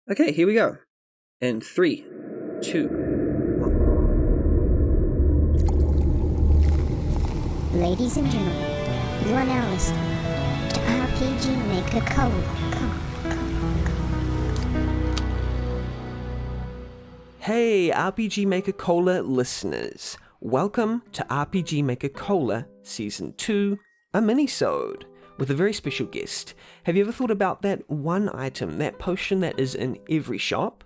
Okay, here we go. In 3, 2, 1. Ladies and gentlemen, you are now listening to RPG Maker Cola. Hey, RPG Maker Cola listeners. Welcome to RPG Maker Cola Season 2, a Minisode, with a very special guest. Have you ever thought about that one item, that potion that is in every shop?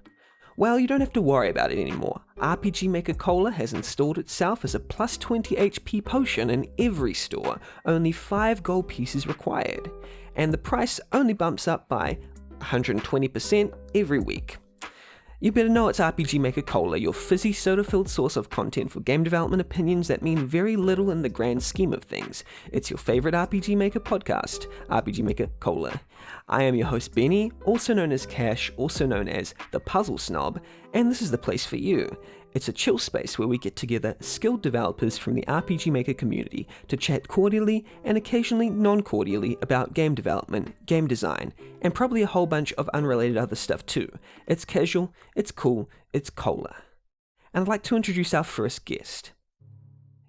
Well, you don't have to worry about it anymore. RPG Maker Cola has installed itself as a plus 20 HP potion in every store, only 5 gold pieces required, and the price only bumps up by 120% every week. You better know it's RPG Maker Cola, your fizzy soda-filled source of content for game development opinions that mean very little in the grand scheme of things. It's your favorite RPG Maker podcast, RPG Maker Cola. I am your host Benny, also known as Cash, also known as the Puzzle Snob, and this is the place for you. It's a chill space where we get together skilled developers from the RPG Maker community to chat cordially and occasionally non-cordially about game development, game design, and probably a whole bunch of unrelated other stuff too. It's casual, it's cool, it's cola. And I'd like to introduce our first guest.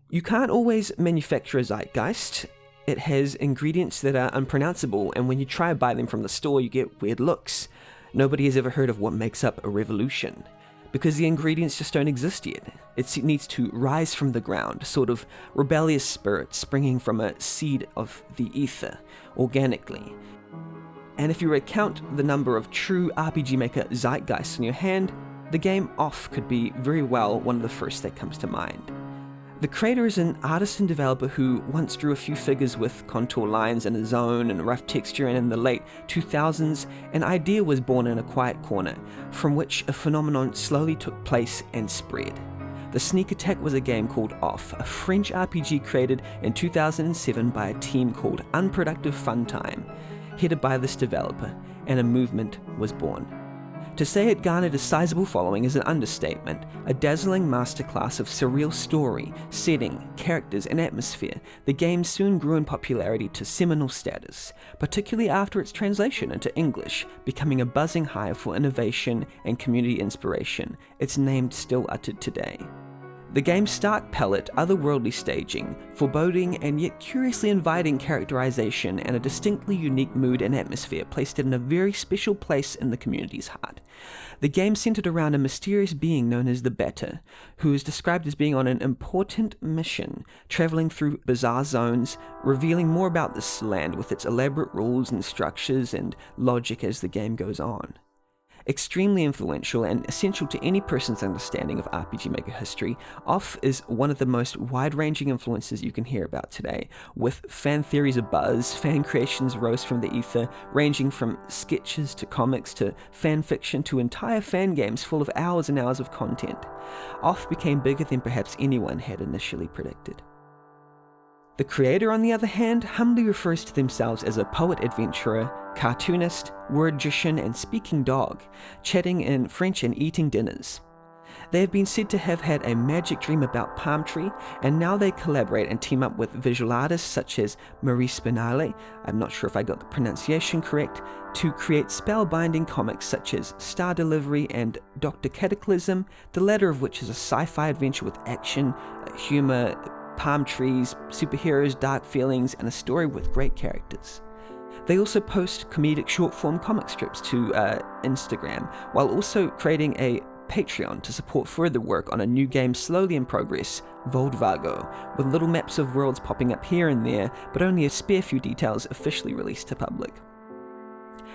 You can't always manufacture a zeitgeist. It has ingredients that are unpronounceable, and when you try to buy them from the store, you get weird looks. Nobody has ever heard of what makes up a revolution, because the ingredients just don't exist yet. It needs to rise from the ground, sort of rebellious spirit springing from a seed of the ether, organically. And if you recount the number of true RPG Maker zeitgeists in your hand, the game Off could be very well one of the first that comes to mind. The creator is an artist and developer who once drew a few figures with contour lines and a zone and rough texture, and in the late 2000s, an idea was born in a quiet corner, from which a phenomenon slowly took place and spread. The Sneak Attack was a game called Off, a French RPG created in 2007 by a team called Unproductive Funtime, headed by this developer, and a movement was born. To say it garnered a sizable following is an understatement. A dazzling masterclass of surreal story, setting, characters, and atmosphere, the game soon grew in popularity to seminal status, particularly after its translation into English, becoming a buzzing hive for innovation and community inspiration, its name still uttered today. The game's stark palette, otherworldly staging, foreboding and yet curiously inviting characterization, and a distinctly unique mood and atmosphere placed it in a very special place in the community's heart. The game centered around a mysterious being known as the Batter, who is described as being on an important mission, traveling through bizarre zones, revealing more about this land with its elaborate rules and structures and logic as the game goes on. Extremely influential and essential to any person's understanding of RPG Maker history, Off is one of the most wide-ranging influences you can hear about today, with fan theories abuzz, fan creations rose from the ether, ranging from sketches to comics to fan fiction to entire fan games full of hours and hours of content. Off became bigger than perhaps anyone had initially predicted. The creator, on the other hand, humbly refers to themselves as a poet-adventurer, cartoonist, word-magician, and speaking dog, chatting in French and eating dinners. They have been said to have had a magic dream about Palm Tree, and now they collaborate and team up with visual artists such as Marie Spinale, I'm not sure if I got the pronunciation correct, to create spellbinding comics such as Star Delivery and Dr. Cataclysm, the latter of which is a sci-fi adventure with action, humor, palm trees, superheroes, dark feelings, and a story with great characters. They also post comedic short-form comic strips to Instagram, while also creating a Patreon to support further work on a new game slowly in progress, Voldvago, with little maps of worlds popping up here and there, but only a spare few details officially released to public.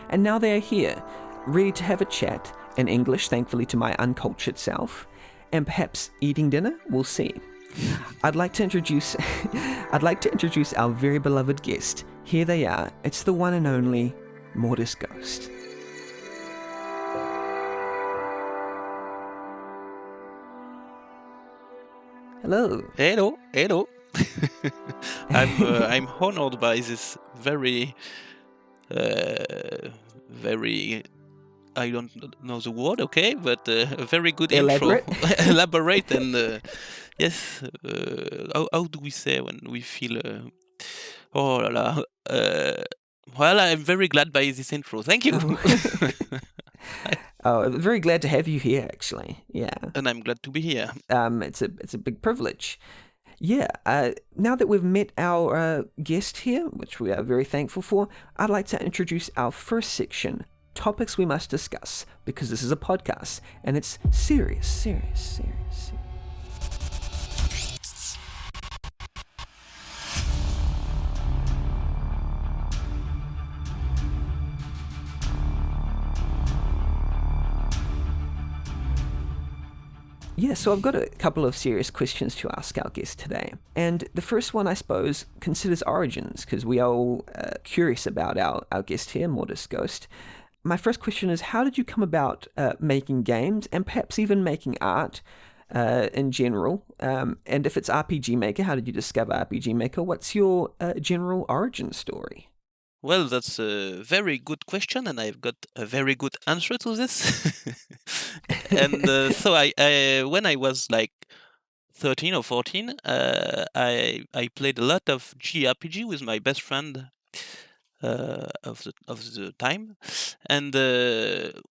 And now they are here, ready to have a chat, in English thankfully to my uncultured self, and perhaps eating dinner, we'll see. I'd like to introduce our very beloved guest. Here they are. It's the one and only Mortis Ghost. Hello. Hello. I'm honored by this very I don't know the word, okay, but a very good Elaborate. intro. Elaborate and yes. How do we say when we feel? Oh la la. Well, I'm very glad by this intro. Thank you. Oh, very glad to have you here, actually. Yeah. And I'm glad to be here. It's a big privilege. Yeah. Now that we've met our guest here, which we are very thankful for, I'd like to introduce our first section, topics we must discuss, because this is a podcast and it's serious. Yeah, so I've got a couple of serious questions to ask our guest today. And the first one, I suppose, considers origins, because we are all curious about our guest here, Mortis Ghost. My first question is, how did you come about making games and perhaps even making art in general? And if it's RPG Maker, how did you discover RPG Maker? What's your general origin story? Well, that's a very good question, and I've got a very good answer to this. And so when I was like 13 or 14, I played a lot of JRPG with my best friend of the time, and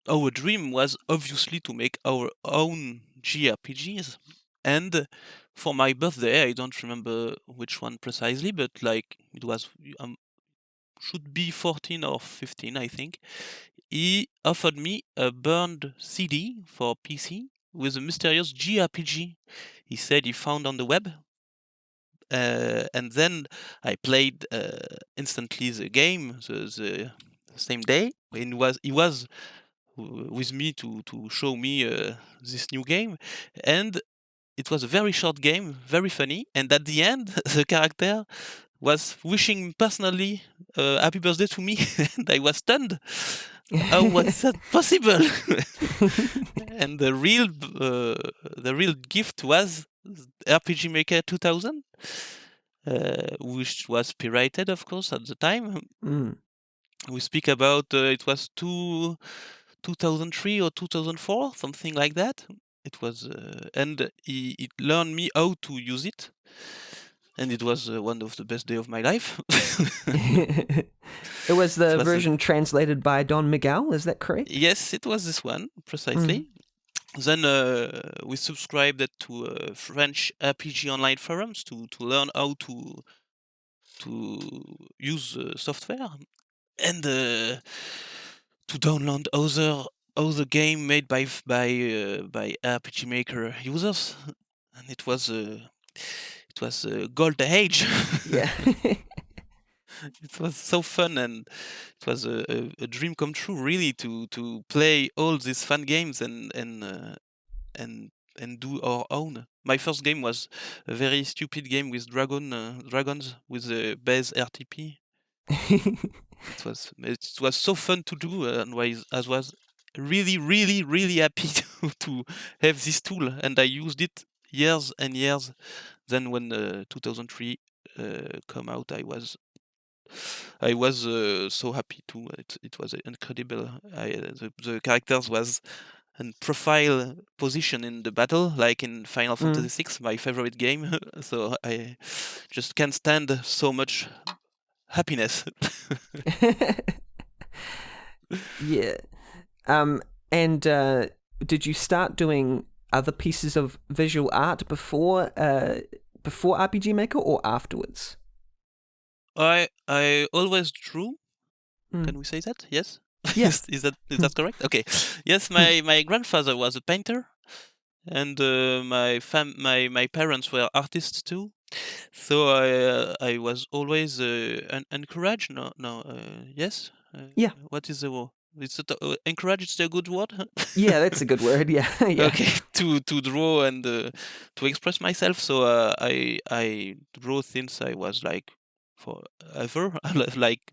our dream was obviously to make our own JRPGs. And for my birthday, I don't remember which one precisely, but like it was should be 14 or 15, I think. He offered me a burned CD for PC with a mysterious JRPG he said he found on the web. And then I played instantly the game the same day. And he was with me to show me this new game. And it was a very short game, very funny. And at the end, the character was wishing personally happy birthday to me, and I was stunned. How was that possible? And the real gift was RPG Maker 2000, which was pirated, of course, at the time. Mm. We speak about it was 2003 or 2004, something like that. It was, and it learned me how to use it. And it was one of the best days of my life. It was the version translated by Don Miguel, is that correct? Yes, it was this one, precisely. Then we subscribed to French RPG online forums to learn how to use software and to download other game made by RPG Maker users. And it was a gold age. Yeah. It was so fun, and it was a dream come true, really, to play all these fun games and do our own. My first game was a very stupid game with dragons with a base RTP. It was so fun to do, and I was really happy to have this tool, and I used it years and years. Then when 2003 come out, I was so happy too. It was incredible. The characters was in profile position in the battle, like in Final Fantasy VI, my favorite game. So I just can't stand so much happiness. Yeah. And did you start doing other pieces of visual art before RPG Maker or afterwards? I always drew. Can we say that? Yes. Yes. Is that correct? Okay. Yes, my grandfather was a painter, and my parents were artists too. So I was always encouraged. Yes. Yeah. What is the word? Encourage is a good word. Yeah, that's a good word. Yeah. Yeah. Okay, to draw and to express myself. So I draw since I was like forever, like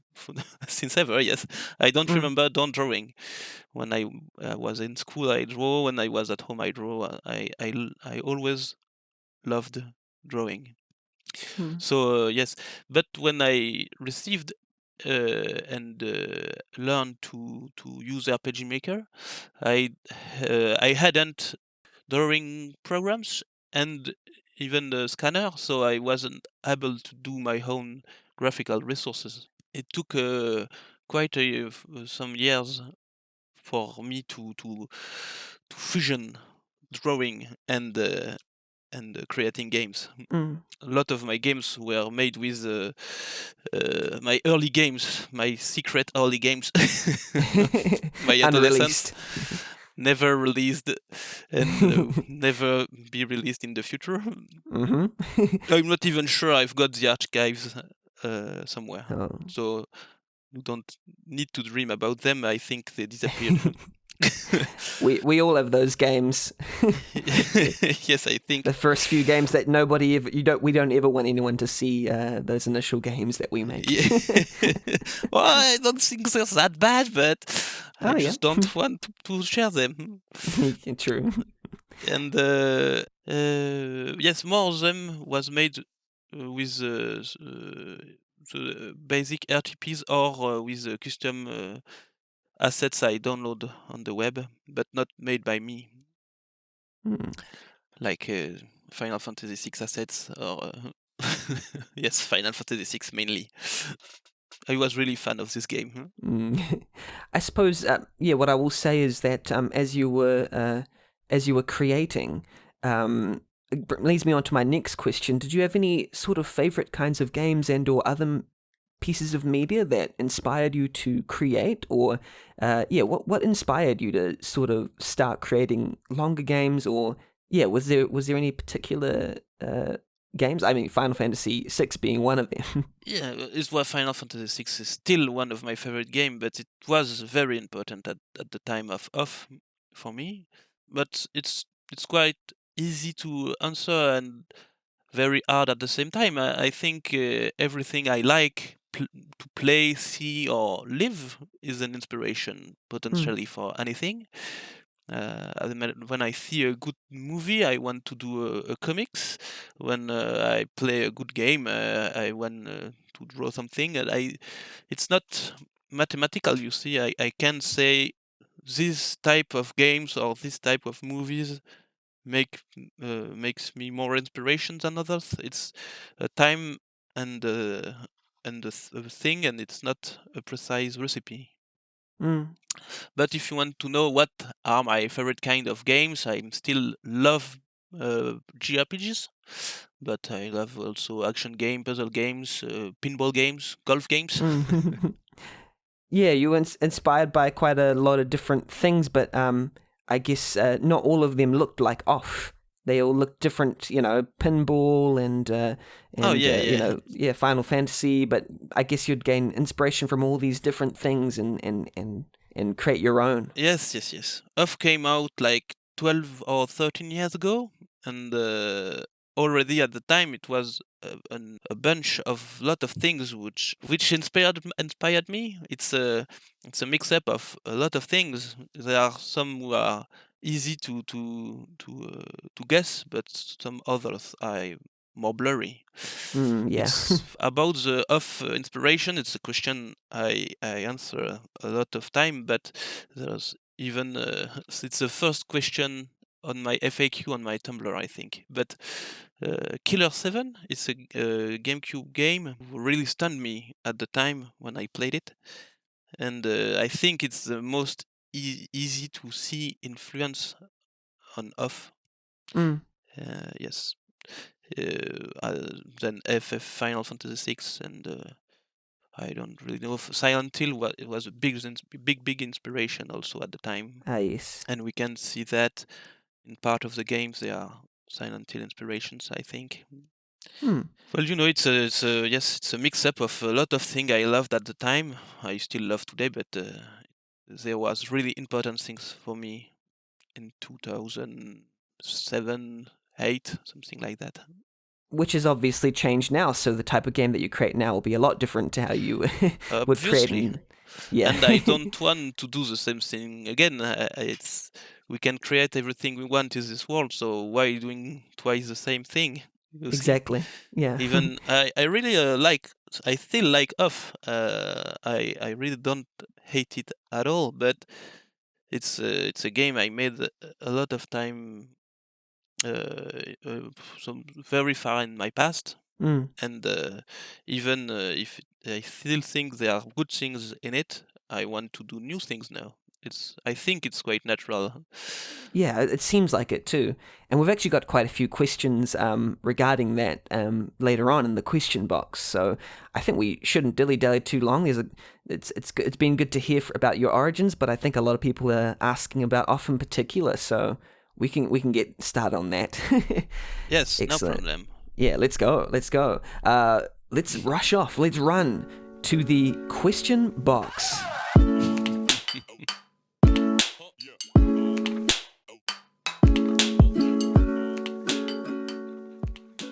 since ever. Yes, I don't remember drawing. When I was in school, I draw. When I was at home, I draw. I always loved drawing. So yes, but when I received and learned to use RPG Maker, I hadn't drawing programs and even the scanner, so I wasn't able to do my own graphical resources. It took quite some years for me to fusion drawing and creating games. Mm. A lot of my games were made with my early games, my secret early games, my adolescence, Unreleased. never released and never be released in the future. Mm-hmm. I'm not even sure I've got the archives somewhere. Oh. So you don't need to dream about them. I think they disappeared. We all have those games. Yes, I think. The first few games that nobody ever we don't ever want anyone to see those initial games that we make. Yeah. Well, I don't think they're that bad, but I just don't want to share them. True. And yes, more of them was made with the basic RTPs or with custom assets I download on the web, but not made by me. Like Final Fantasy VI assets or yes, Final Fantasy VI mainly. I was really fan of this game. I suppose, what I will say is that as you were creating, it leads me on to my next question. Did you have any sort of favorite kinds of games and or other pieces of media that inspired you to create, or what inspired you to sort of start creating longer games, or was there any particular games? I mean, Final Fantasy VI being one of them. Yeah, it's why Final Fantasy VI is still one of my favorite games, but it was very important at the time of for me. But it's quite easy to answer and very hard at the same time. I think everything I like to play, see, or live is an inspiration potentially for anything. When I see a good movie, I want to do a comics. When I play a good game, I want to draw something. And it's not mathematical. You see, I can say this type of games or this type of movies makes me more inspiration than others. It's a time and a thing, and it's not a precise recipe. But if you want to know what are my favorite kind of games, I still love JRPGs, but I love also action game, puzzle games, pinball games, golf games. Yeah, you were inspired by quite a lot of different things, but I guess not all of them looked like off. They all looked different, pinball and Final Fantasy. But I guess you'd gain inspiration from all these different things and create your own. Yes. Off came out like 12 or 13 years ago, and already at the time it was a bunch of lot of things which inspired me. It's a mix-up of a lot of things. There are some who are easy to guess, but some others are more blurry. It's about the off inspiration. It's a question I answer a lot of time, but there's even it's the first question on my FAQ on my Tumblr, I think. But Killer 7 is a GameCube game really stunned me at the time when I played it, and I think it's the most easy to see influence on off. Yes. Then FF Final Fantasy VI, and I don't really know if Silent Hill it was a big inspiration also at the time. Yes. And we can see that in part of the games they are Silent Hill inspirations, I think. Well, it's a mix-up of a lot of things I loved at the time. I still love today, but there was really important things for me in 2007, 8, something like that. Which has obviously changed now, so the type of game that you create now will be a lot different to how you would create. And I don't want to do the same thing again. We can create everything we want in this world, so why doing twice the same thing? Exactly. Yeah. Even I really I still like Off. I really don't hate it at all, but it's a game I made a lot of time, some very far in my past, and even if I still think there are good things in it, I want to do new things now. I think it's quite natural. Yeah, it seems like it too. And we've actually got quite a few questions regarding that later on in the question box. So I think we shouldn't dilly-dally too long. It's been good to hear about your origins, but I think a lot of people are asking about off in particular. So we can get started on that. Yes, no Excellent. problem. Yeah, let's go. Let's rush off. Let's run to the question box.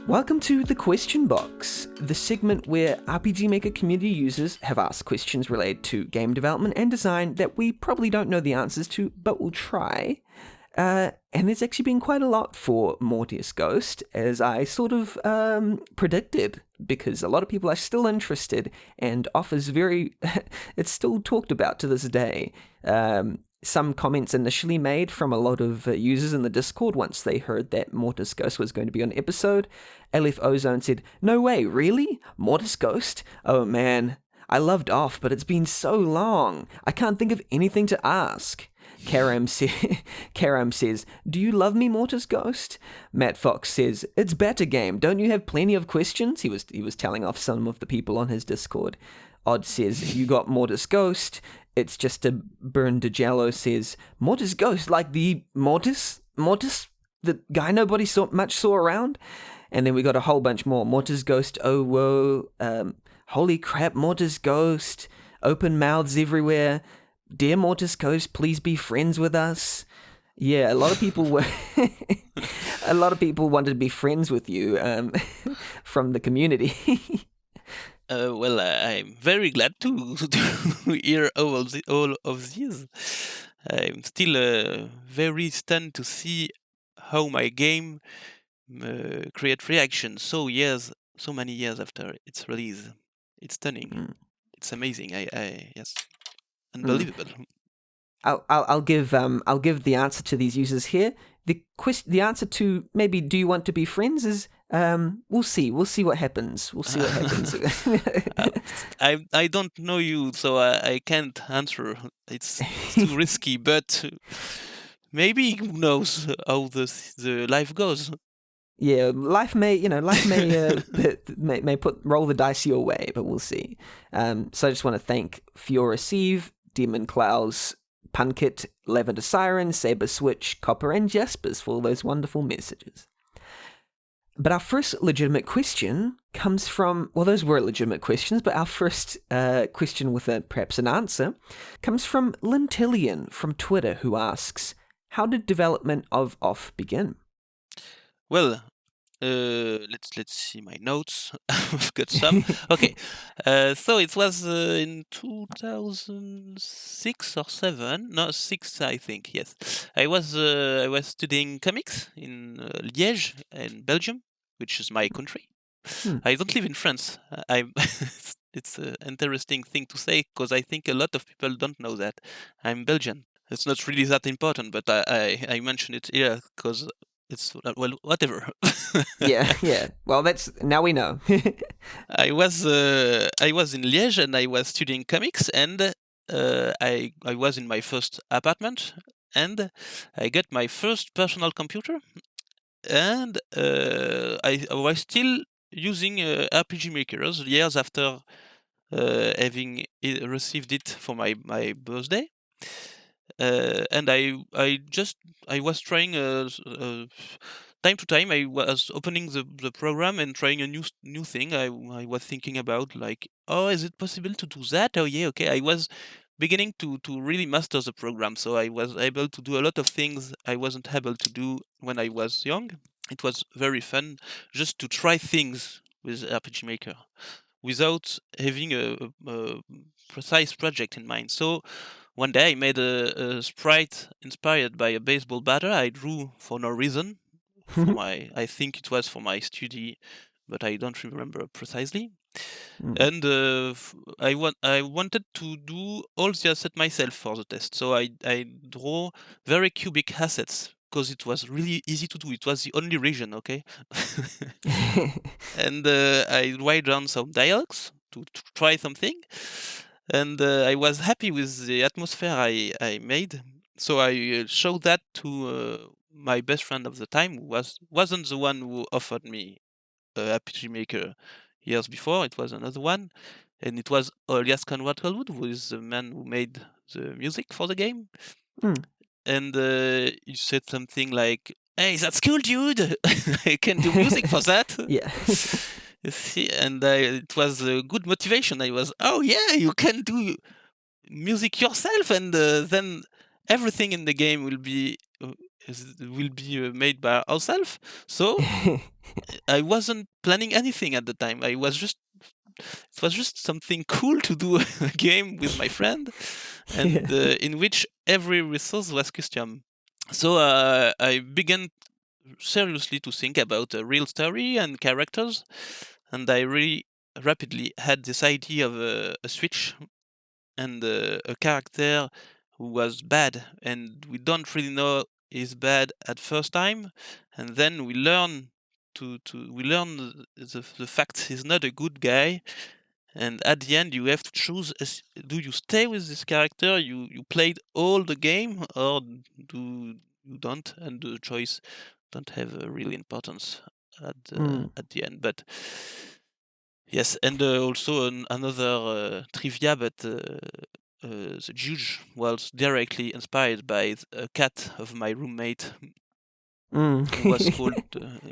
Welcome to the question box, the segment where RPG Maker community users have asked questions related to game development and design that we probably don't know the answers to, but we'll try. And there's actually been quite a lot for Mortis Ghost, as I sort of predicted, because a lot of people are still interested and offers it's still talked about to this day. Some comments initially made from a lot of users in the Discord once they heard that Mortis Ghost was going to be on an episode. LF Ozone said, "No way, really? Mortis Ghost? Oh man, I loved off, but it's been so long. I can't think of anything to ask." Karam says, "Do you love me, Mortis Ghost?" Matt Fox says, "It's better game. Don't you have plenty of questions?" He was telling off some of the people on his Discord. Odd says, "You got Mortis Ghost." It's just a Burn DeJello says, "Mortis Ghost, like the Mortis, the guy nobody saw around." And then we got a whole bunch more. Mortis Ghost, oh whoa, holy crap, Mortis Ghost, open mouths everywhere. Dear Mortis Ghost, please be friends with us. Yeah, a lot of people wanted to be friends with you from the community. Well, I'm very glad to hear all of these. I'm still very stunned to see how my game create reactions so many years after its release. It's stunning. It's amazing. Yes, unbelievable. I'll give the answer to these users here. The answer to maybe do you want to be friends is we'll see what happens. I don't know you, so I can't answer. It's too risky, but maybe who knows how the life goes. Yeah, life may roll the dice your way, but we'll see. So I just want to thank Fiora Sieve, Demon Klaus, Punkit, Lavender Siren, Saber Switch, Copper, and Jaspers for all those wonderful messages. But our first legitimate question comes from, well, those were legitimate questions, but our first question with perhaps an answer comes from Lintillion from Twitter, who asks, "How did development of Off begin?" Well, let's see my notes. I've got some. Okay, so it was in 2006 or 7. No, 6, I think. Yes, I was studying comics in Liège in Belgium, which is my country. I don't live in France. It's an interesting thing to say because I think a lot of people don't know that I'm Belgian. It's not really that important, but I mention it here because it's, well, whatever. Yeah. Well, now we know. I was in Liège and I was studying comics, and I was in my first apartment, and I got my first personal computer, and I was still using RPG Maker years after having received it for my birthday. And I was trying time to time. I was opening the program and trying a new thing. I was thinking about, like, oh, is it possible to do that? Oh yeah, okay. I was beginning to really master the program, so I was able to do a lot of things I wasn't able to do when I was young. It was very fun just to try things with RPG Maker without having a precise project in mind. So one day I made a sprite inspired by a baseball batter I drew for no reason. I think it was for my study, but I don't remember precisely. And I wanted to do all the assets myself for the test. So I draw very cubic assets because it was really easy to do. It was the only region, okay? And I write down some dialogues to try something. and I was happy with the atmosphere I made. So I showed that to my best friend of the time, who wasn't the one who offered me RPG Maker years before. It was another one, and it was Elias Conrad Colwood, who is the man who made the music for the game. Mm. And he said something like, "Hey, that's cool, dude! I can do music for that." Yeah. You see, and it was a good motivation. I was, oh yeah, you can do music yourself, and then everything in the game will be made by ourselves. So I wasn't planning anything at the time. It was just something cool to do a game with my friend, and in which every resource was custom. So I began seriously to think about a real story and characters, and I really rapidly had this idea of a switch and a character who was bad, and we don't really know is bad at first time, and then we learn the fact he's not a good guy, and at the end you have to choose: do you stay with this character you played all the game, or do you don't, and the choice don't have a real importance at the end. But yes, and also another trivia, but the judge was directly inspired by a cat of my roommate, who was called,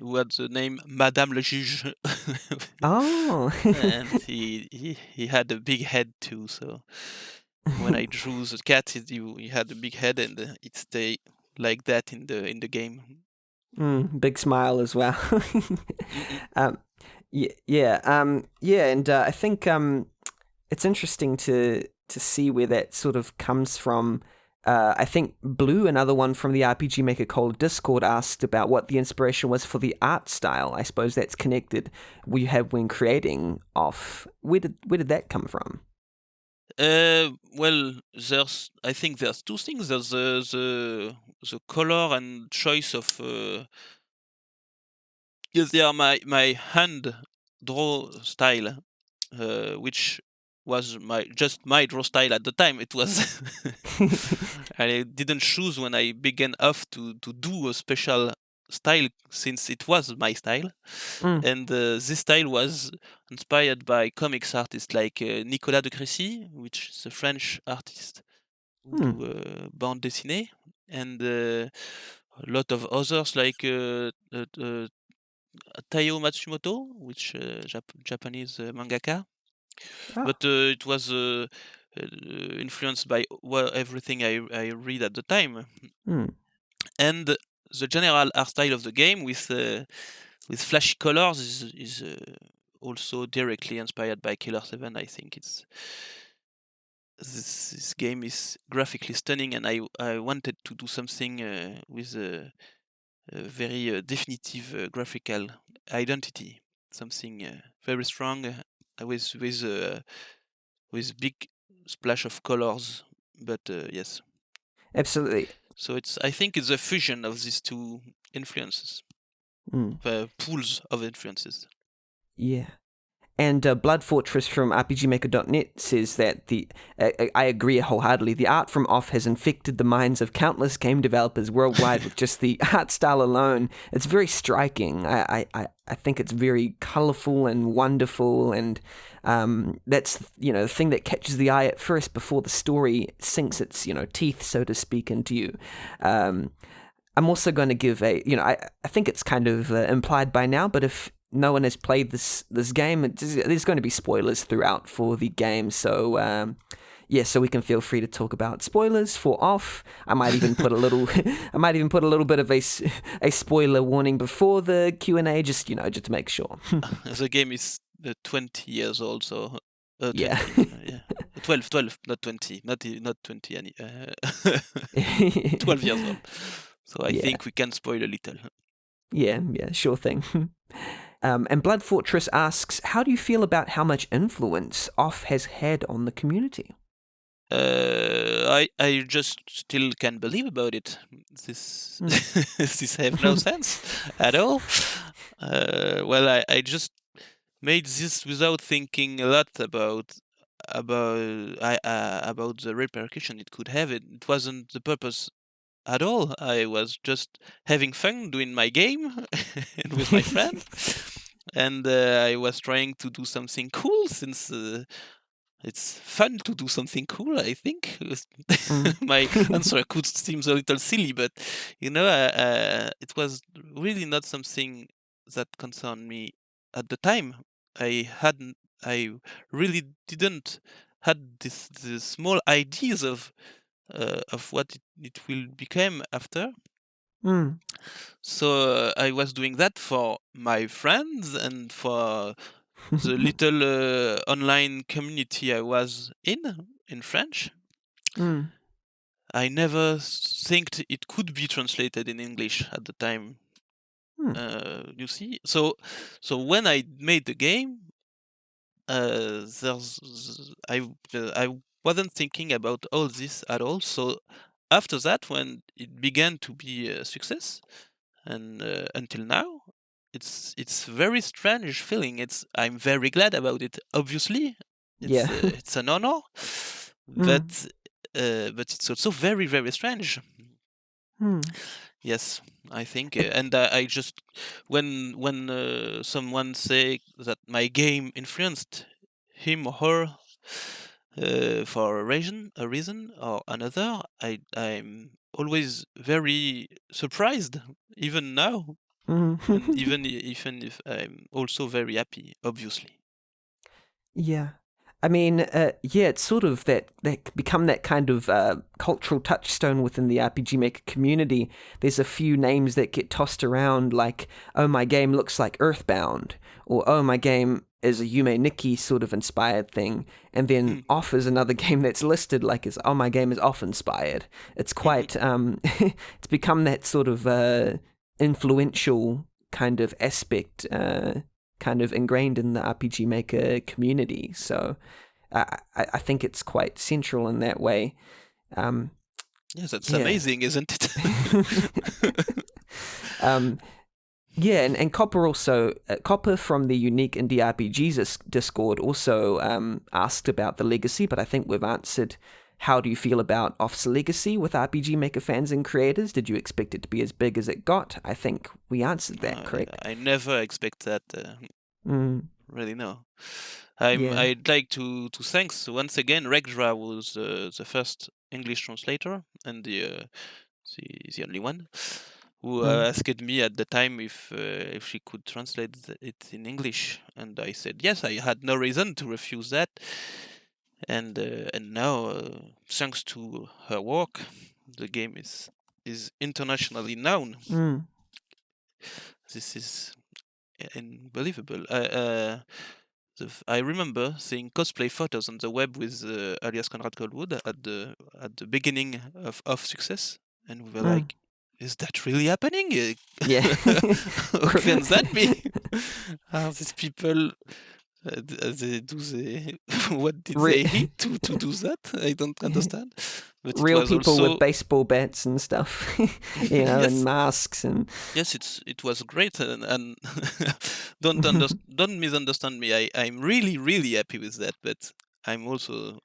who had the name Madame le Juge. Oh. And he had a big head too. So when I drew the cat, he had a big head, and it stayed like that in the game. Big smile as well. Yeah, and I think it's interesting to see where that sort of comes from. I think Blue, another one from the RPG Maker Cola Discord, asked about what the inspiration was for the art style. I suppose that's connected. We have when creating Off. Where did that come from? Well, I think there's two things. There's the color and choice of. Yes, they are my hand draw style, which was my draw style at the time. It was I didn't choose when I began off to do a special style, since it was my style, and this style was inspired by comics artists like Nicolas de Crécy, which is a French artist who do bande dessinée, and a lot of others like Taiyo Matsumoto, which Japanese mangaka. But it was influenced by everything I read at the time. And the general art style of the game with flashy colors is also directly inspired by Killer 7. I think this game is graphically stunning, and I wanted to do something with a very definitive graphical identity, something very strong, with big splash of colors. But yes, absolutely. So I think it's a fusion of these two influences, pools of influences. Yeah. And Blood Fortress from RPGmaker.net says that I agree wholeheartedly. The art from Off has infected the minds of countless game developers worldwide with just the art style alone. It's very striking. I think it's very colorful and wonderful, and that's the thing that catches the eye at first before the story sinks its teeth, so to speak, into you. I'm also going to give I think it's kind of implied by now, but if no one has played this game, there's going to be spoilers throughout for the game, so so we can feel free to talk about spoilers for Off. I might even put a little bit of a spoiler warning before the Q&A, just to make sure. The game is 20 years old, so 20, yeah. 12, not 20, not 20, 12 years old. So I think we can spoil a little. Yeah, sure thing. And Blood Fortress asks, how do you feel about how much influence Off has had on the community? I just still can't believe about it. This this have no sense at all. Well, I just made this without thinking a lot about about the repercussion it could have. It wasn't the purpose at all. I was just having fun doing my game and with my friends, and I was trying to do something cool since it's fun to do something cool, I think. My answer could seem a little silly, but it was really not something that concerned me at the time. I really didn't had this small ideas of what it will become after. Mm. So I was doing that for my friends and for the little online community I was in French. Mm. I never think it could be translated in English at the time. You see, so when I made the game, I wasn't thinking about all this at all. So after that, when it began to be a success, and until now, it's very strange feeling. I'm very glad about it. Obviously, Yeah. it's an honor, but it's also very very strange. Yes, I think, and I just when someone say that my game influenced him or her for a reason or another, I'm always very surprised, even now, and even if I'm also very happy, obviously. Yeah. I mean, yeah, it's sort of that become that kind of cultural touchstone within the RPG Maker community. There's a few names that get tossed around, like, oh, my game looks like Earthbound, or oh, my game is a Yume Nikki sort of inspired thing, and then Off is another game that's listed like as, oh, my game is Off inspired. It's quite, it's become that sort of influential kind of aspect, kind of ingrained in the RPG Maker community. So I think it's quite central in that way. Yes, that's amazing, isn't it? Yeah, and Copper also, Copper from the Unique Indie RPGs Discord also asked about the legacy, but I think we've answered. How do you feel about Off's legacy with RPG Maker fans and creators? Did you expect it to be as big as it got? I think we answered that, correct? I never expect that. Really, no. I'd like to thank once again Regdra, was the first English translator and the only one who asked me at the time if she could translate it in English, and I said yes. I had no reason to refuse that, and now thanks to her work, the game is internationally known. This is unbelievable. I remember seeing cosplay photos on the web with alias Conrad Coldwood at the beginning of Success, and we were like, "Is that really happening? Yeah. How can that be? Are these people? What did they eat to do that? I don't understand." But real it was people also with baseball bats and stuff, yes. and masks and. Yes, it was great, and don't misunderstand me. I'm really happy with that, but I'm also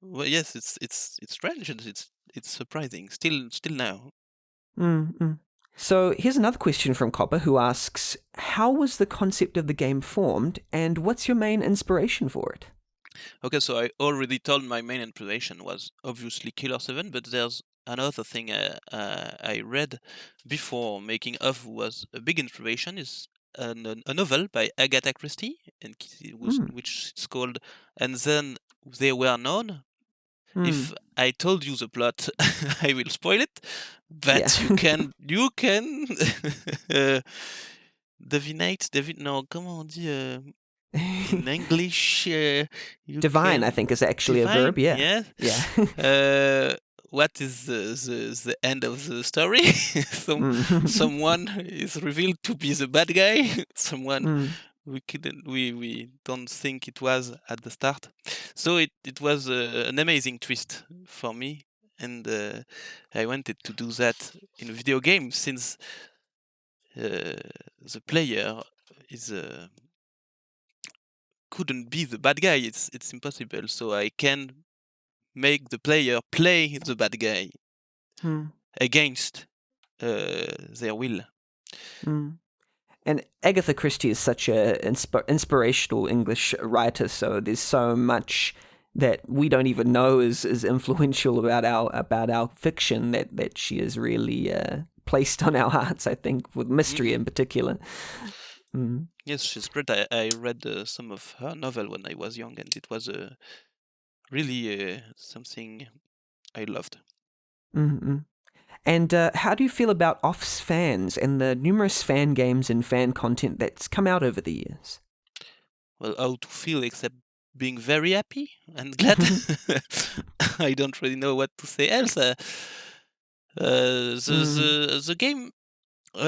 well, yes, it's strange and it's surprising still now. So here's another question from Copper, who asks, how was the concept of the game formed, and what's your main inspiration for it? Okay, so I already told my main inspiration was obviously Killer 7, but there's another thing I read before making Off was a big inspiration is a novel by Agatha Christie, and which is called And Then They Were Known. If I told you the plot, I will spoil it, but you can divinate, no, comment on dit in English? Divine, I think, is actually divine, a verb. Yeah. What is the end of the story? Someone is revealed to be the bad guy. Someone we don't think it was at the start. So it was an amazing twist for me, and I wanted to do that in a video game since the player is couldn't be the bad guy. It's impossible. So I can make the player play the bad guy against their will. And Agatha Christie is such a inspirational English writer, so there's so much that we don't even know is influential about our fiction that she has really placed on our hearts, I think, with mystery in particular. Yes, she's great. I read some of her novel when I was young, and it was really something I loved. Mm-hmm. And how do you feel about Off's fans and the numerous fan games and fan content that's come out over the years? Well, how to feel except being very happy and glad. I don't really know what to say else. The game,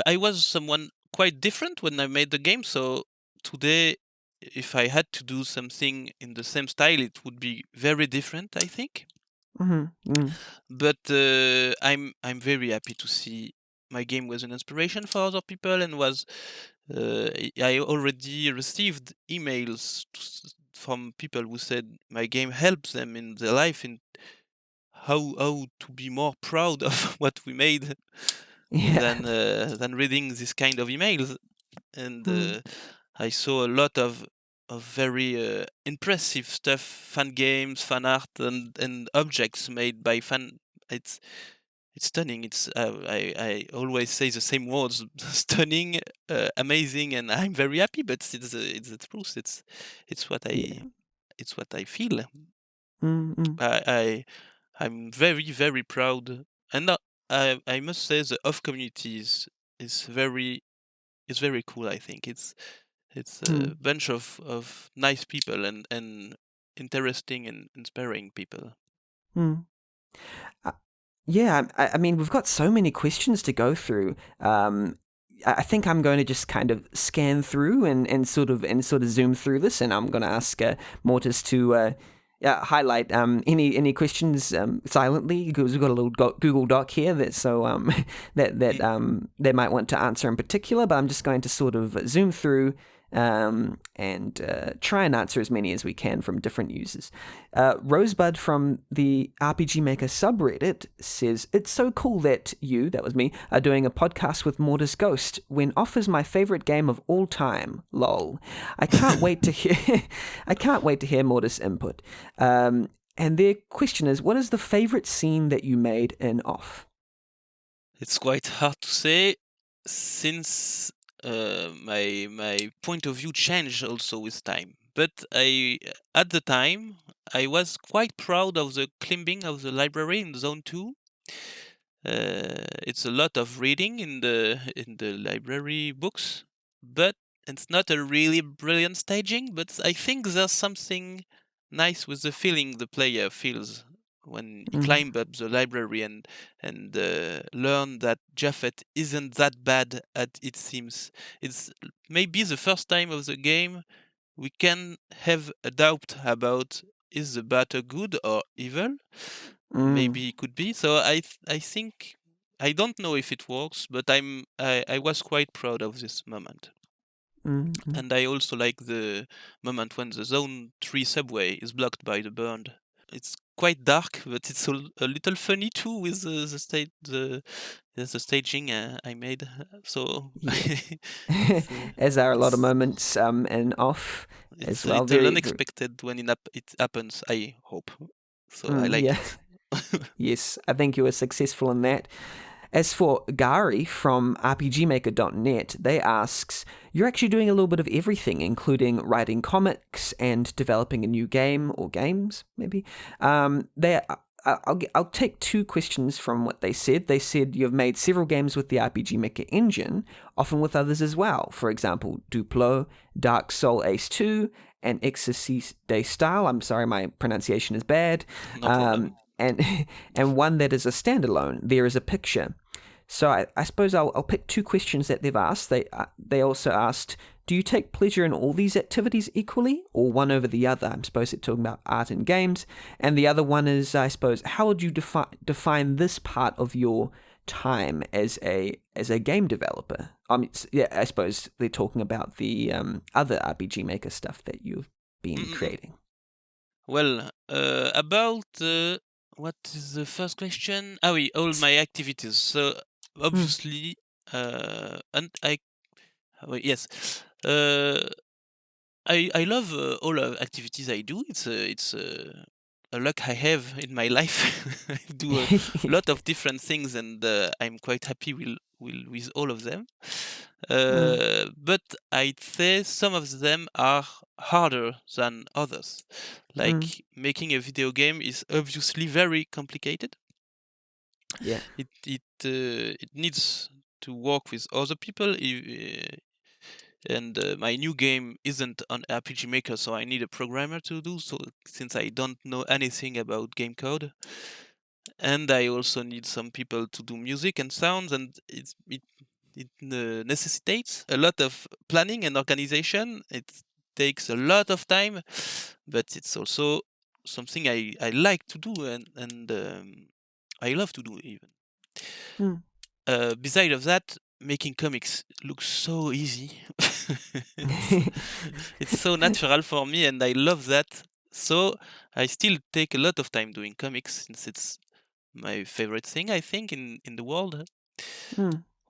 I was someone quite different when I made the game, so today, if I had to do something in the same style, it would be very different, I think. But I'm very happy to see my game was an inspiration for other people, and was I already received emails from people who said my game helps them in their life, in how to be more proud of what we made than reading this kind of emails. And I saw a lot of very impressive stuff, fan games, fan art, and objects made by fan. It's stunning. It's I always say the same words: stunning, amazing, and I'm very happy. But it's the truth. It's what I feel. I'm very proud, and I must say the off community is very cool. I think it's a bunch of nice people and interesting and inspiring people. Yeah, I mean, we've got so many questions to go through. I think I'm going to just kind of scan through and sort of zoom through this, and I'm going to ask Mortis to highlight any questions silently, because we've got a little Google Doc here that they might want to answer in particular. But I'm just going to sort of zoom through and try and answer as many as we can from different users. Rosebud from the RPG Maker subreddit says, "It's so cool that you," that was me, "are doing a podcast with Mortis Ghost when Off is my favorite game of all time. Lol. I can't wait to hear Mortis input." And their question is, what is the favorite scene that you made in Off? It's quite hard to say, since my point of view changed also with time. But at the time, I was quite proud of the climbing of the library in Zone 2. It's a lot of reading in the library books, but it's not a really brilliant staging. But I think there's something nice with the feeling the player feels when you climb up the library and learn that Japhet isn't that bad as it seems. It's maybe the first time of the game we can have a doubt about, is the battle good or evil? Maybe it could be. So I think, I don't know if it works, but I was quite proud of this moment. And I also like the moment when the Zone 3 subway is blocked by the burned. It's quite dark, but it's a little funny too with the staging I made. So, as are a lot of moments in Off as well. It's a little unexpected when it happens, I hope. So I like it. Yes, I think you were successful in that. As for Gary from RPGmaker.net, they asks, "You're actually doing a little bit of everything, including writing comics and developing a new game or games, maybe." I'll take two questions from what they said. They said you've made several games with the RPG Maker engine, often with others as well. For example, Duplo, Dark Soul Ace 2, and Exercice de Style. I'm sorry, my pronunciation is bad. No problem. And one that is a standalone. There is a picture. So I suppose I'll pick two questions that they've asked. They also asked, do you take pleasure in all these activities equally, or one over the other? I suppose they're talking about art and games. And the other one is, I suppose, how would you define this part of your time as a game developer? I suppose they're talking about the other RPG Maker stuff that you've been creating? Well, about what is the first question? All my activities. So obviously, and yes, I love all activities I do. It's a luck I have in my life. I do a lot of different things, and I'm quite happy with all of them. But I'd say some of them are harder than others. Like making a video game is obviously very complicated. Yeah. It needs to work with other people. And my new game isn't on RPG Maker, so I need a programmer to do so, since I don't know anything about game code. And I also need some people to do music and sounds, and it necessitates a lot of planning and organization. It takes a lot of time, but it's also something I like to do, and I love to do even. Beside of that, making comics looks so easy. It's so natural for me, and I love that. So I still take a lot of time doing comics, since it's my favorite thing, I think, in the world.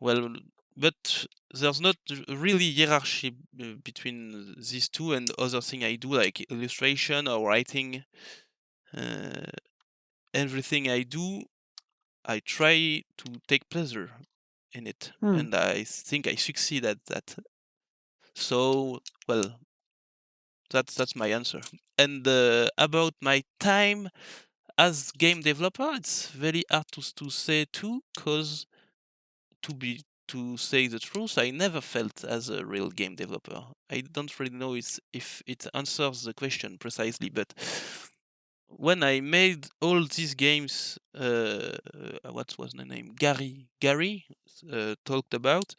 Well, but there's not really hierarchy between these two and other thing I do, like illustration or writing. Everything I do, I try to take pleasure in it, and I think I succeed at that. So, well, that's my answer. And about my time as game developer, it's very hard to say too, because to say the truth, I never felt as a real game developer. I don't really know if it answers the question precisely, but when I made all these games, what was the name? Gary talked about.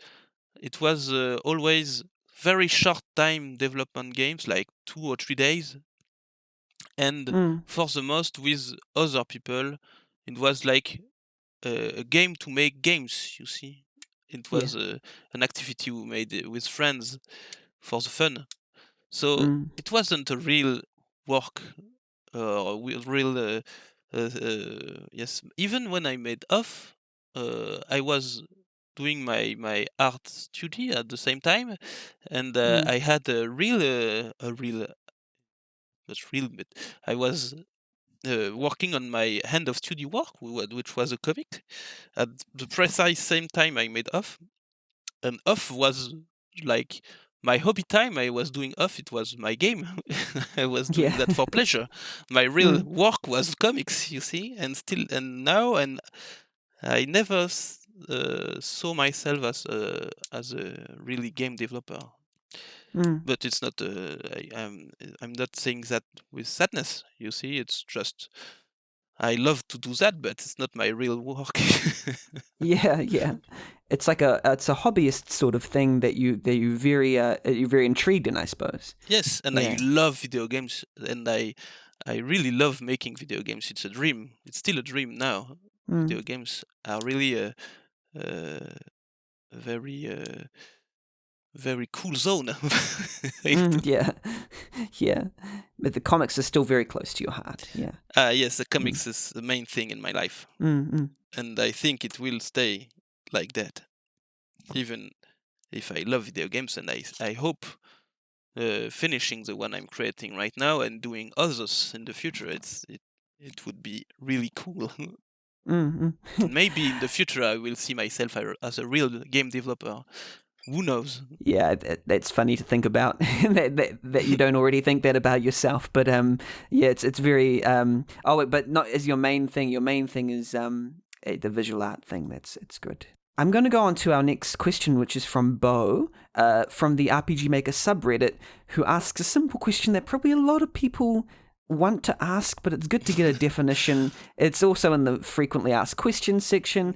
It was always very short time development games, like 2 or 3 days, and for the most with other people, it was like a game to make games. You see, it was an activity we made with friends for the fun. So it wasn't a real work or real. Yes, even when I made off, I was doing my art study at the same time, and I had a real, not real, but I was working on my end of study work, which was a comic, at the precise same time I made off. And off was like my hobby time. I was doing off, it was my game. I was doing that for pleasure. My real work was comics, you see, and now, and I never saw myself as a really game developer. But it's not. I'm not saying that with sadness. You see, it's just I love to do that, but it's not my real work. Yeah. It's like it's a hobbyist sort of thing that you're very intrigued in, I suppose. Yes, and I love video games, and I really love making video games. It's a dream. It's still a dream now. Video games are really a very very cool zone. Yeah. But the comics are still very close to your heart. Yeah. Yes, the comics is the main thing in my life, and I think it will stay like that, even if I love video games, and I hope finishing the one I'm creating right now and doing others in the future. It would be really cool. Maybe in the future I will see myself as a real game developer. Who knows? Yeah, that's funny to think about that you don't already think that about yourself. But yeah, it's very but not as your main thing. Your main thing is the visual art thing. It's good. I'm going to go on to our next question, which is from Bo, from the RPG Maker subreddit, who asks a simple question that probably a lot of people want to ask, but it's good to get a definition. It's also in the frequently asked questions section.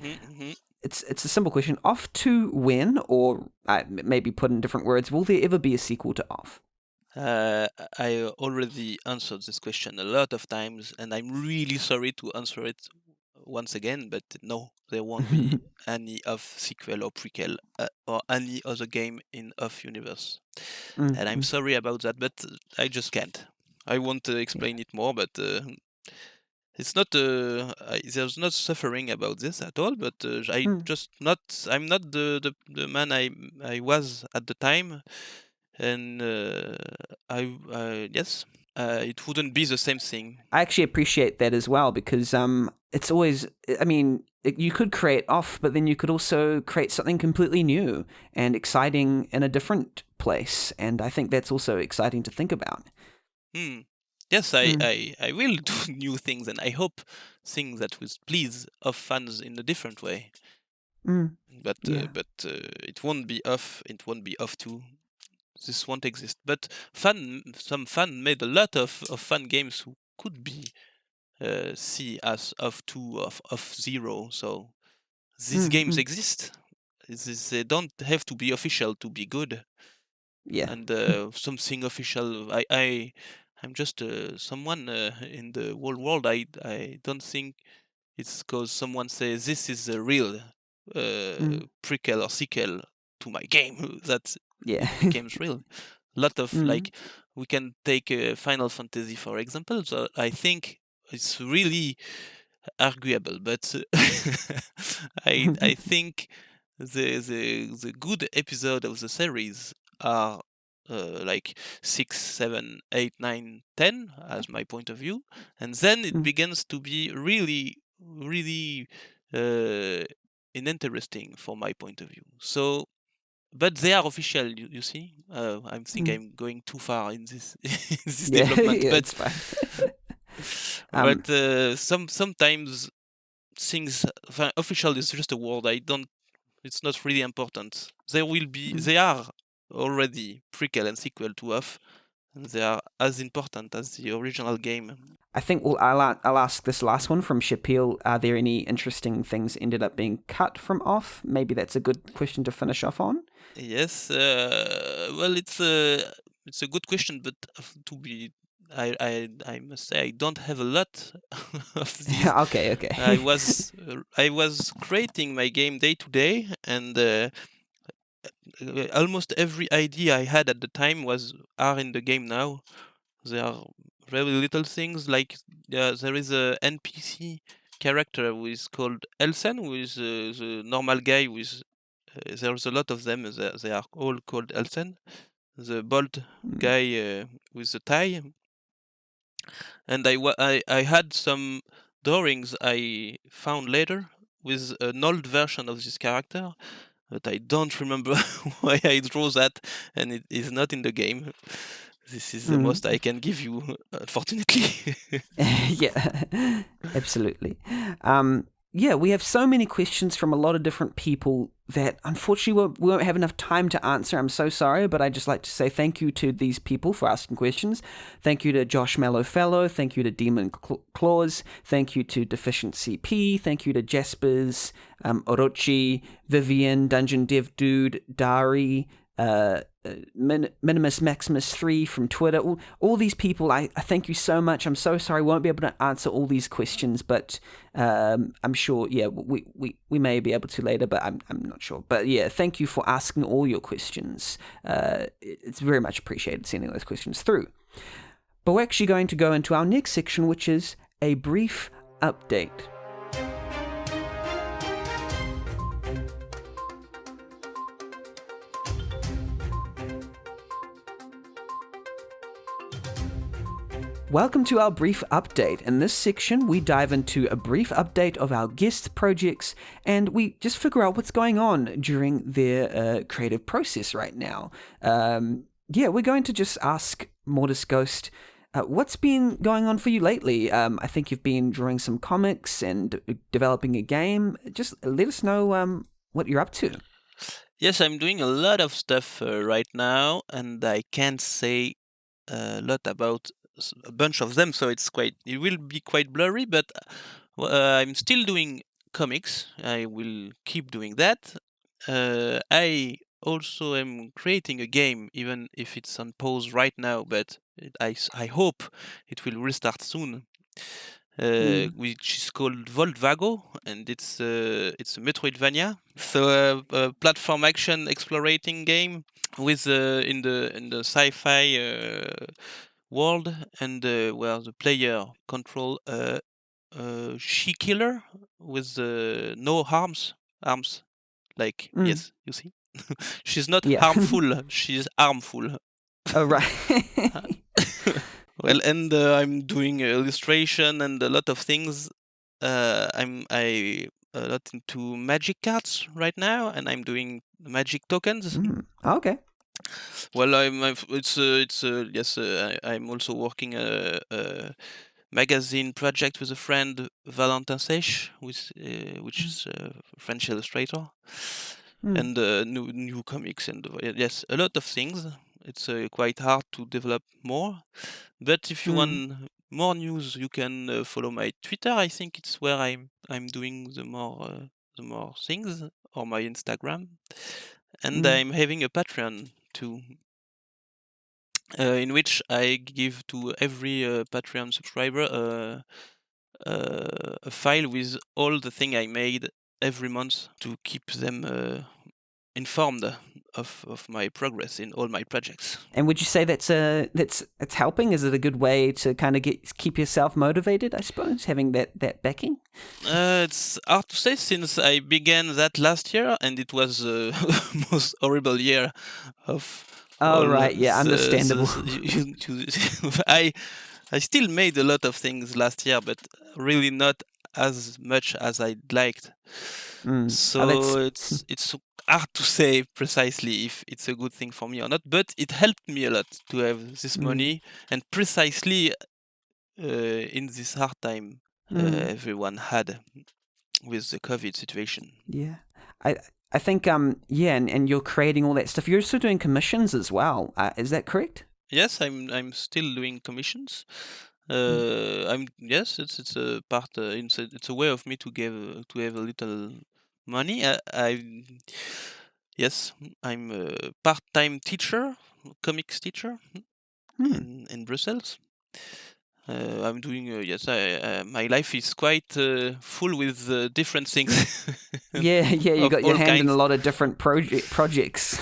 It's a simple question. Off to when, or maybe put in different words, will there ever be a sequel to Off? I already answered this question a lot of times, and I'm really sorry to answer it once again, but no, there won't be any Off sequel or prequel or any other game in Off universe. And I'm sorry about that, but I just can't. I won't explain it more, but it's not. There's not suffering about this at all. But Mm. I'm not the man I was at the time, and yes, it wouldn't be the same thing. I actually appreciate that as well because it's always, I mean, you could create off, but then you could also create something completely new and exciting in a different place. And I think that's also exciting to think about. Yes, Mm. I will do new things, and I hope things that will please of fans in a different way. Mm. But Yeah. it won't be off. It won't be off too. This won't exist. But some fan made a lot of fun games who could be see as of 2 of 0. So these Mm. games Mm. exist. They don't have to be official to be good. Yeah. And something official. I'm just someone in the whole world. I don't think it's because someone says this is a real Mm. prequel or sequel to my game that Yeah. it becomes real. A lot of Mm. like we can take Final Fantasy for example. So I think it's really arguable, but I think the good episode of the series are like 6, 7, 8, 9, 10 as my point of view, and then it Mm. begins to be really uh, interesting for my point of view. So, but they are official, you see. I think Mm. I'm going too far in this in this Yeah. development, Yeah, but it's fine. sometimes things official is just a word. It's not really important. Mm. They are already prequel and sequel to off, and they are as important as the original game. I think I'll ask this last one from Shapil. Are there any interesting things ended up being cut from off? Maybe that's a good question to finish off on. Yes, well, it's a good question, but to be I must say I don't have a lot of these. Okay, okay. I was creating my game day to day, and almost every idea I had at the time are in the game now. There are very little things like there is a NPC character who is called Elsen, who is the normal guy with. There's a lot of them. They are all called Elsen. The bald Mm. guy with the tie, and I had some drawings I found later with an old version of this character, but I don't remember why I drew that, and it is not in the game. This is the Mm. most I can give you, unfortunately. Yeah, absolutely. Yeah, we have so many questions from a lot of different people that unfortunately we won't have enough time to answer. I'm so sorry, but I'd just like to say thank you to these people for asking questions. Thank you to Josh Mellowfellow. Thank you to Demon Claus. Thank you to Deficiency P. Thank you to Jaspers, Orochi, Vivian, Dungeon Dev Dude, Dari, Minimus Maximus 3 from Twitter, all these people, I thank you so much. I'm so sorry I won't be able to answer all these questions, but I'm sure, yeah, we may be able to later, but I'm not sure. But yeah, thank you for asking all your questions. It's very much appreciated sending those questions through. But we're actually going to go into our next section, which is a brief update. Welcome to our brief update. In this section, we dive into a brief update of our guest projects and we just figure out what's going on during their creative process right now. Yeah, we're going to just ask Mortis Ghost, what's been going on for you lately? I think you've been drawing some comics and developing a game. Just let us know what you're up to. Yes, I'm doing a lot of stuff right now, and I can't say a lot about a bunch of them, so it will be quite blurry. But I'm still doing comics. I will keep doing that. I also am creating a game, even if it's on pause right now. But I hope it will restart soon. Which is called Voltvago, and it's a Metroidvania, so a platform action explorating game with in the sci-fi world, and where the player control a she killer with no arms. Like yes, you see, she's not Yeah. harmful. She's harmful. Oh, right. Well, and I'm doing illustration and a lot of things. I a lot into magic cards right now, and I'm doing magic tokens. Okay. Well, yes. I'm also working a magazine project with a friend, Valentin Seix, which is a French illustrator, and new comics and yes, a lot of things. It's quite hard to develop more, but if you want more news, you can follow my Twitter. I think it's where I'm doing the more things, or my Instagram, and I'm having a Patreon too, in which I give to every Patreon subscriber a file with all the thing I made every month to keep them informed of my progress in all my projects. And would you say that's it's helping? Is it a good way to kind of keep yourself motivated, I suppose, having that backing? It's hard to say since I began that last year, and it was the most horrible year of Oh, all right. Yeah, understandable. I still made a lot of things last year, but really not as much as I'd liked. So it's hard to say precisely if it's a good thing for me or not, but it helped me a lot to have this money, and precisely in this hard time everyone had with the COVID situation. Yeah. I think yeah, and you're creating all that stuff. You're also doing commissions as well. Is that correct? Yes, I'm still doing commissions. It's a part. It's a way of me to have a little money. I'm a part-time teacher, comics teacher in Brussels. I'm doing my life is quite full with different things. Yeah, you Of got your all hand in kinds. a lot of different projects.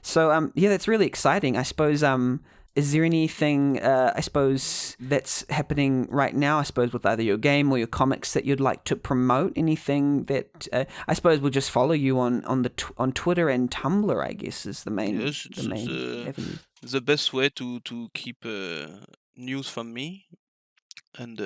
So yeah, that's really exciting. I suppose is there anything I suppose that's happening right now? I suppose with either your game or your comics that you'd like to promote. Anything that I suppose we'll just follow you on on Twitter and Tumblr. I guess is the main Yes, the main avenue. the best way to keep news from me. And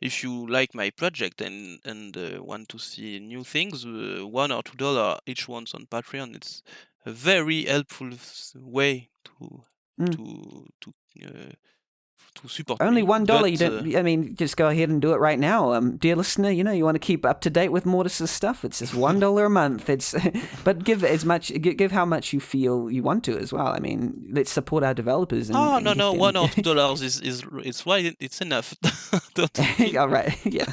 if you like my project and want to see new things, $1 or $2 each one's on Patreon. It's a very helpful way to to uh, to support Only me. $1. You But don't. I mean, just go ahead and do it right now, dear listener. You know, you want to keep up to date with Mortis's stuff. It's just $1 a month. It's, but give as much. Give how much you feel you want to as well. I mean, let's support our developers. And, oh and no get no them. $1 or $2 is why it's enough. Don't think All right. Yeah.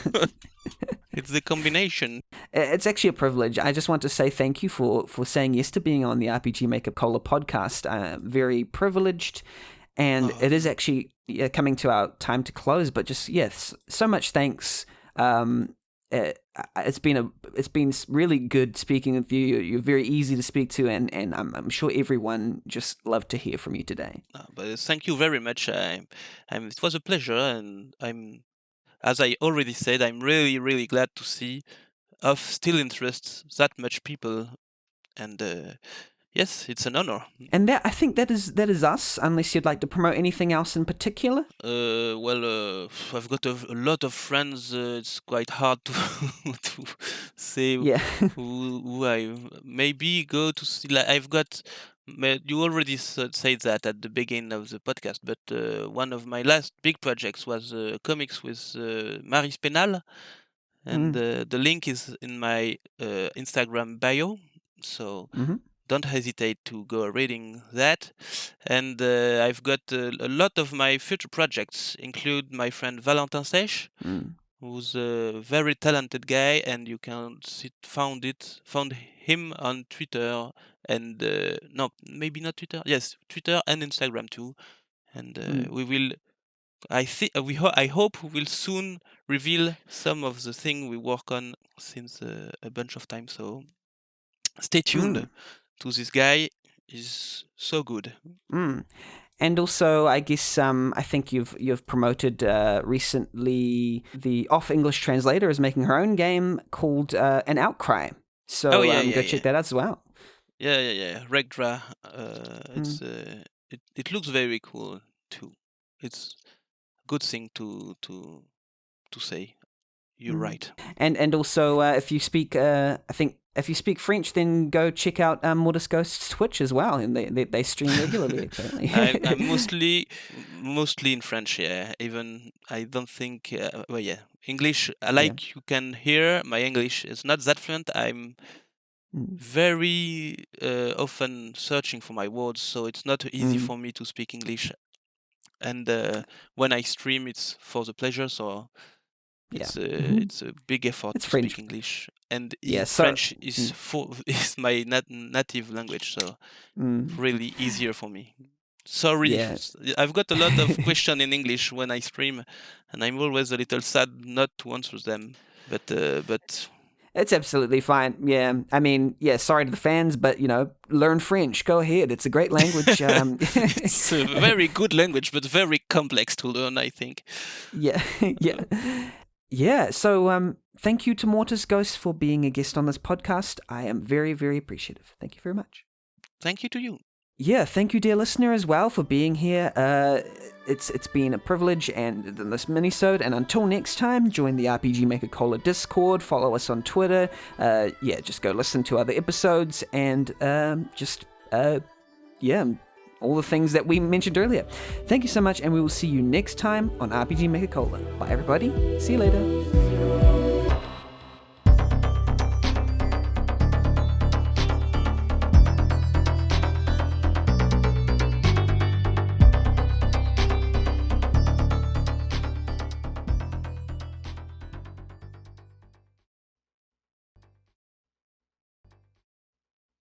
it's the combination. It's actually a privilege. I just want to say thank you for saying yes to being on the RPG Maker Cola podcast. Very privileged. And it is actually coming to our time to close, but just yes, so much thanks. It's been really good speaking with you. You're very easy to speak to, and I'm sure everyone just loved to hear from you today. But thank you very much. It was a pleasure, and as I already said, I'm really really glad to see of still interests that much people, and yes, it's an honor. And that I think that is us. Unless you'd like to promote anything else in particular. I've got a lot of friends. It's quite hard to to say Yeah. who I maybe go to see. Like I've got. You already said that at the beginning of the podcast, but one of my last big projects was comics with Maris Penal, and the link is in my Instagram bio. So don't hesitate to go reading that. And I've got a lot of my future projects include my friend Valentin Seix, who's a very talented guy, and you can found him on Twitter and no, maybe not Twitter. Yes, Twitter and Instagram too. And we will. I hope we will soon reveal some of the thing we work on since a bunch of time. So stay tuned to this guy. Is so good. And also, I guess I think you've promoted recently the Off English translator is making her own game called An Outcry. So go check that out as well. Yeah. Regdra. It looks very cool too. It's a good thing to say. You're right. And also, if you speak, I think if you speak French, then go check out Mortis Ghost's Twitch as well, and they stream regularly. Apparently, I'm mostly in French. Yeah, even I don't think. English. You can hear my English is not that fluent. I'm very often searching for my words, so it's not easy for me to speak English. And when I stream, it's for the pleasure. So. It's a big effort to speak English, and French is my native language, so really easier for me. Sorry, I've got a lot of questions in English when I stream, and I'm always a little sad not to answer them. But it's absolutely fine. Yeah, I mean, sorry to the fans, but learn French. Go ahead. It's a great language. It's a very good language, but very complex to learn, I think. Yeah. Yeah, so thank you to Mortis Ghost for being a guest on this podcast. I am very, very appreciative. Thank you very much. Thank you to you. Yeah, thank you, dear listener, as well, for being here. It's been a privilege and this minisode. And until next time, join the RPG Maker Cola Discord. Follow us on Twitter. Just go listen to other episodes and all the things that we mentioned earlier. Thank you so much, and we will see you next time on RPG Maker Cola. Bye, everybody. See you later.